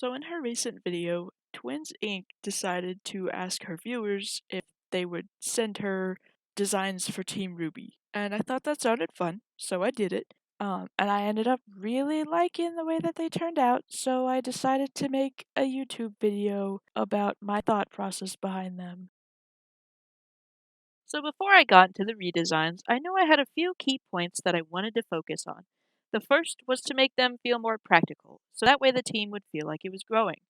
So in her recent video, Twins Inc. decided to ask her viewers if they would send her designs for Team Ruby. And I thought that sounded fun, so I did it. And I ended up really liking the way that they turned out, so I decided to make a YouTube video about my thought process behind them. So before I got into the redesigns, I knew I had a few key points that I wanted to focus on. The first was to make them feel more practical, so that way the team would feel like it was growing.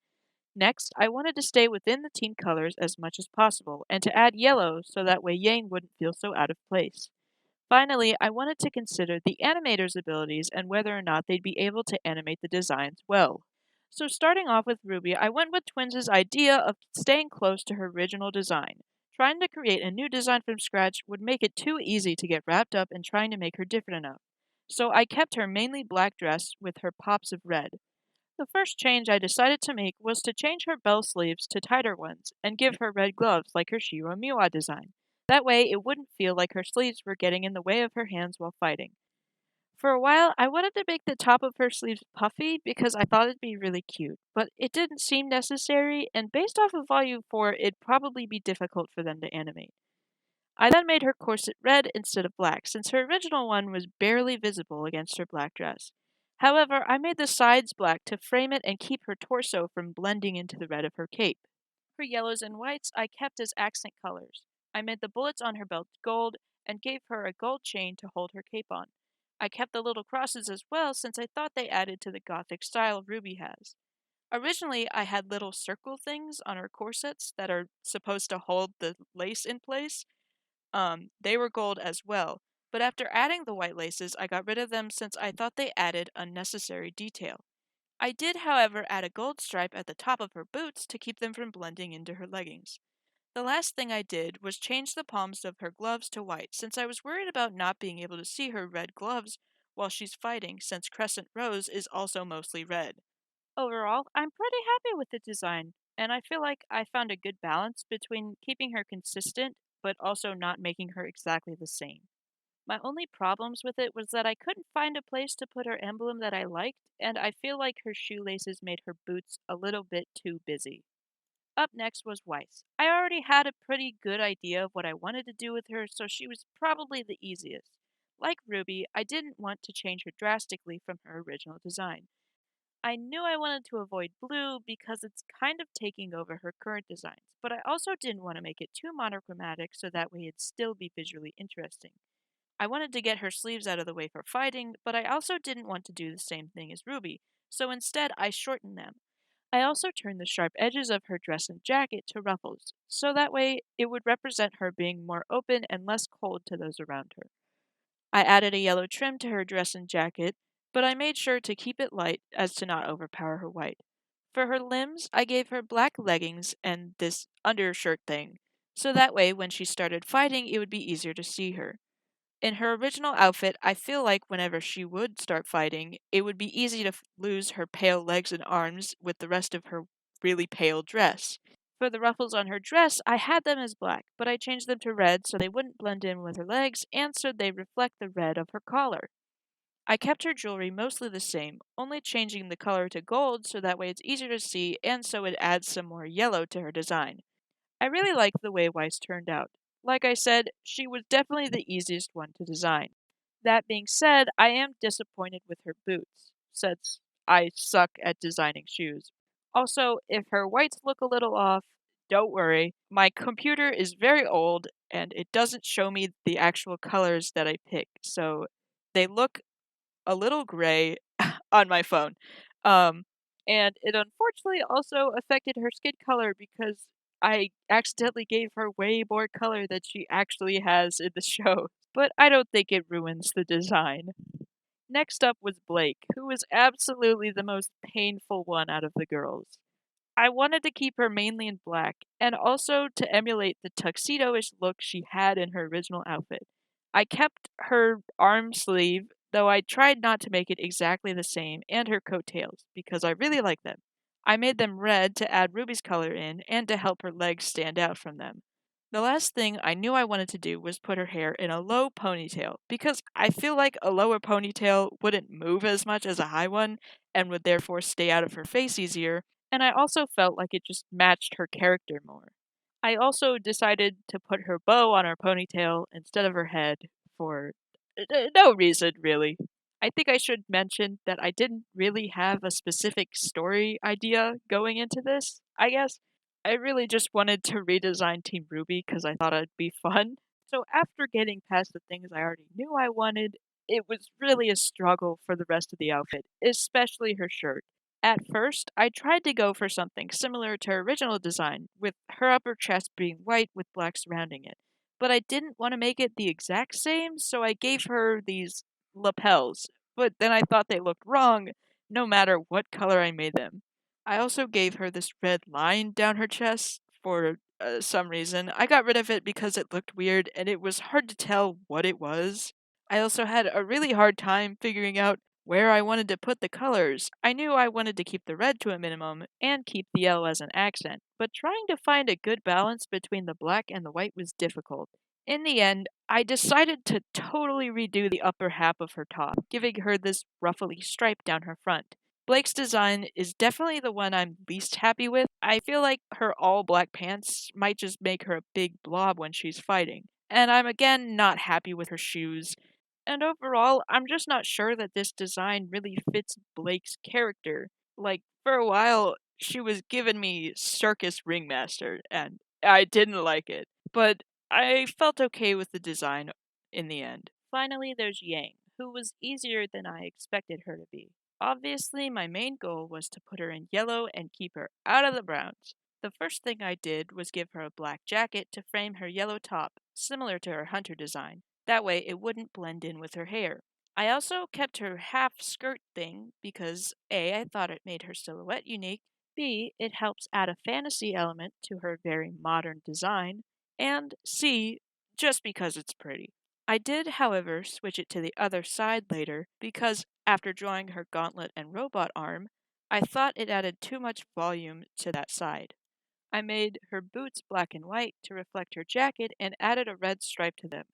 Next, I wanted to stay within the team colors as much as possible, and to add yellow so that way Yang wouldn't feel so out of place. Finally, I wanted to consider the animator's abilities and whether or not they'd be able to animate the designs well. So starting off with Ruby, I went with Twins' idea of staying close to her original design. Trying to create a new design from scratch would make it too easy to get wrapped up in trying to make her different enough. So I kept her mainly black dress with her pops of red. The first change I decided to make was to change her bell sleeves to tighter ones and give her red gloves like her Shiro Miwa design. That way, it wouldn't feel like her sleeves were getting in the way of her hands while fighting. For a while, I wanted to make the top of her sleeves puffy because I thought it'd be really cute, but it didn't seem necessary, and based off of Volume 4, it'd probably be difficult for them to animate. I then made her corset red instead of black, since her original one was barely visible against her black dress. However, I made the sides black to frame it and keep her torso from blending into the red of her cape. Her yellows and whites I kept as accent colors. I made the bullets on her belt gold and gave her a gold chain to hold her cape on. I kept the little crosses as well since I thought they added to the gothic style Ruby has. Originally, I had little circle things on her corsets that are supposed to hold the lace in place. They were gold as well, but after adding the white laces, I got rid of them since I thought they added unnecessary detail. I did, however, add a gold stripe at the top of her boots to keep them from blending into her leggings. The last thing I did was change the palms of her gloves to white, since I was worried about not being able to see her red gloves while she's fighting, since Crescent Rose is also mostly red. Overall, I'm pretty happy with the design, and I feel like I found a good balance between keeping her consistent but also not making her exactly the same. My only problems with it was that I couldn't find a place to put her emblem that I liked, and I feel like her shoelaces made her boots a little bit too busy. Up next was Weiss. I already had a pretty good idea of what I wanted to do with her, so she was probably the easiest. Like Ruby, I didn't want to change her drastically from her original design. I knew I wanted to avoid blue because it's kind of taking over her current designs, but I also didn't want to make it too monochromatic so that way it'd still be visually interesting. I wanted to get her sleeves out of the way for fighting, but I also didn't want to do the same thing as Ruby, so instead I shortened them. I also turned the sharp edges of her dress and jacket to ruffles, so that way it would represent her being more open and less cold to those around her. I added a yellow trim to her dress and jacket, but I made sure to keep it light as to not overpower her white. For her limbs, I gave her black leggings and this undershirt thing, so that way when she started fighting it would be easier to see her. In her original outfit, I feel like whenever she would start fighting, it would be easy to lose her pale legs and arms with the rest of her really pale dress. For the ruffles on her dress, I had them as black, but I changed them to red so they wouldn't blend in with her legs and so they reflect the red of her collar. I kept her jewelry mostly the same, only changing the color to gold so that way it's easier to see and so it adds some more yellow to her design. I really like the way Weiss turned out. Like I said, she was definitely the easiest one to design. That being said, I am disappointed with her boots, since I suck at designing shoes. Also, if her whites look a little off, don't worry. My computer is very old and it doesn't show me the actual colors that I pick, so they look a little gray on my phone. Um, and it unfortunately also affected her skin color because I accidentally gave her way more color than she actually has in the show. But I don't think it ruins the design. Next up was Blake, who was absolutely the most painful one out of the girls. I wanted to keep her mainly in black, and also to emulate the tuxedo-ish look she had in her original outfit. I kept her arm sleeve, though I tried not to make it exactly the same, and her coattails, because I really like them. I made them red to add Ruby's color in, and to help her legs stand out from them. The last thing I knew I wanted to do was put her hair in a low ponytail, because I feel like a lower ponytail wouldn't move as much as a high one, and would therefore stay out of her face easier, and I also felt like it just matched her character more. I also decided to put her bow on her ponytail instead of her head for no reason, really. I think I should mention that I didn't really have a specific story idea going into this, I guess. I really just wanted to redesign Team Ruby because I thought it'd be fun. So after getting past the things I already knew I wanted, it was really a struggle for the rest of the outfit, especially her shirt. At first, I tried to go for something similar to her original design, with her upper chest being white with black surrounding it. But I didn't want to make it the exact same, so I gave her these lapels. But then I thought they looked wrong, no matter what color I made them. I also gave her this red line down her chest for some reason. I got rid of it because it looked weird and it was hard to tell what it was. I also had a really hard time figuring out where I wanted to put the colors. I knew I wanted to keep the red to a minimum and keep the yellow as an accent, but trying to find a good balance between the black and the white was difficult. In the end, I decided to totally redo the upper half of her top, giving her this ruffly stripe down her front. Blake's design is definitely the one I'm least happy with. I feel like her all black pants might just make her a big blob when she's fighting. And I'm again not happy with her shoes. And overall, I'm just not sure that this design really fits Blake's character. Like, for a while, she was giving me circus ringmaster, and I didn't like it. But I felt okay with the design in the end. Finally, there's Yang, who was easier than I expected her to be. Obviously, my main goal was to put her in yellow and keep her out of the browns. The first thing I did was give her a black jacket to frame her yellow top, similar to her hunter design. That way it wouldn't blend in with her hair. I also kept her half skirt thing because A, I thought it made her silhouette unique, B, it helps add a fantasy element to her very modern design, and C, just because it's pretty. I did, however, switch it to the other side later because after drawing her gauntlet and robot arm, I thought it added too much volume to that side. I made her boots black and white to reflect her jacket and added a red stripe to them.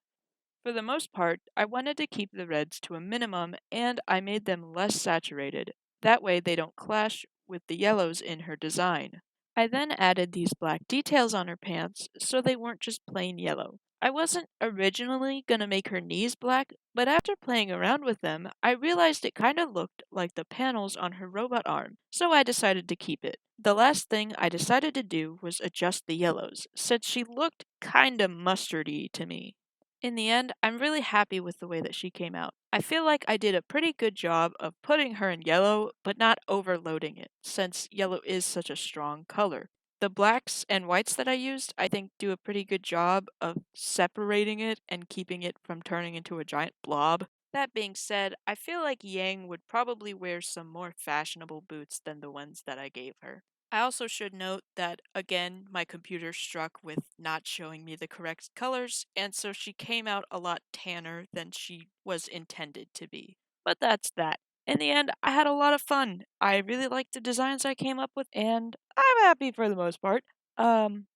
For the most part, I wanted to keep the reds to a minimum and I made them less saturated. That way they don't clash with the yellows in her design. I then added these black details on her pants so they weren't just plain yellow. I wasn't originally going to make her knees black, but after playing around with them, I realized it kind of looked like the panels on her robot arm, so I decided to keep it. The last thing I decided to do was adjust the yellows, since she looked kinda mustardy to me. In the end, I'm really happy with the way that she came out. I feel like I did a pretty good job of putting her in yellow, but not overloading it, since yellow is such a strong color. The blacks and whites that I used, I think, do a pretty good job of separating it and keeping it from turning into a giant blob. That being said, I feel like Yang would probably wear some more fashionable boots than the ones that I gave her. I also should note that, again, my computer struck with not showing me the correct colors, and so she came out a lot tanner than she was intended to be. But that's that. In the end, I had a lot of fun. I really liked the designs I came up with, and I'm happy for the most part. Um,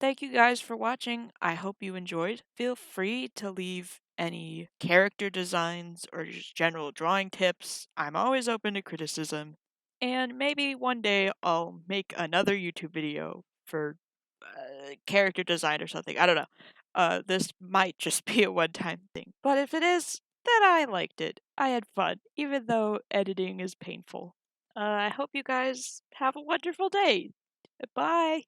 Thank you guys for watching. I hope you enjoyed. Feel free to leave any character designs or just general drawing tips. I'm always open to criticism. And maybe one day I'll make another YouTube video for character design or something. I don't know. This might just be a one time thing. But if it is, then I liked it. I had fun, even though editing is painful. I hope you guys have a wonderful day. Bye.